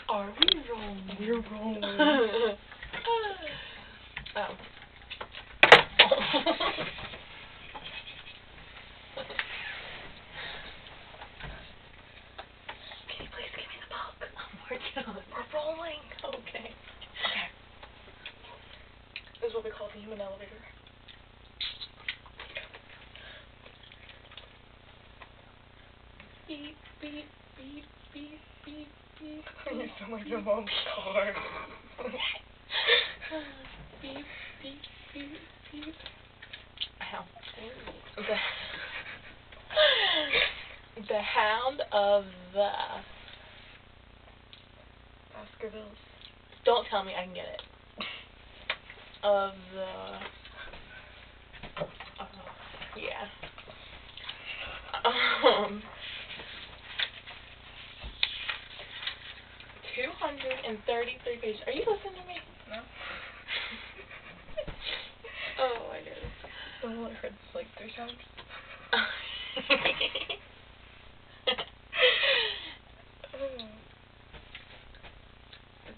Are we rolling? We're rolling. Oh. Can you please give me the book? I'm working on it. We're rolling. Okay. Okay. This is what we call the human elevator. Beep, beep, beep, beep, beep, beep. You sound like your mom's car. Beep, beep, beep, beep. Ow. The Hound of the... Baskervilles. Don't tell me I can get it. Of the... yeah. 233 pages. Are you listening to me? No. Oh my goodness. I've only heard this like 3 times.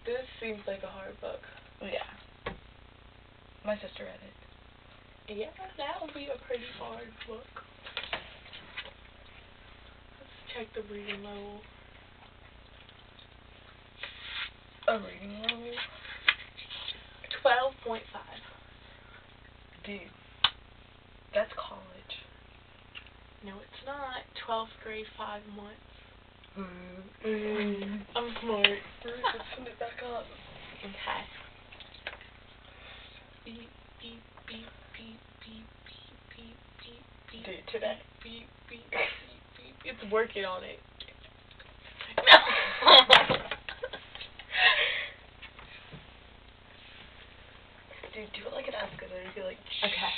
This seems like a hard book. Yeah. My sister read it. Yeah, that would be a pretty hard book. Let's check the reading level. A reading level? 12.5. Dude. That's college. No, it's not. 12th grade, 5 months. I'm smart. Let's send it back up. Okay. Beep, beep, beep, beep, beep, beep, beep, beep, beep. Dude, today. Beep, beep, beep, beep, beep. It's working on it. Dude, do it like an Ask It, and be like, okay.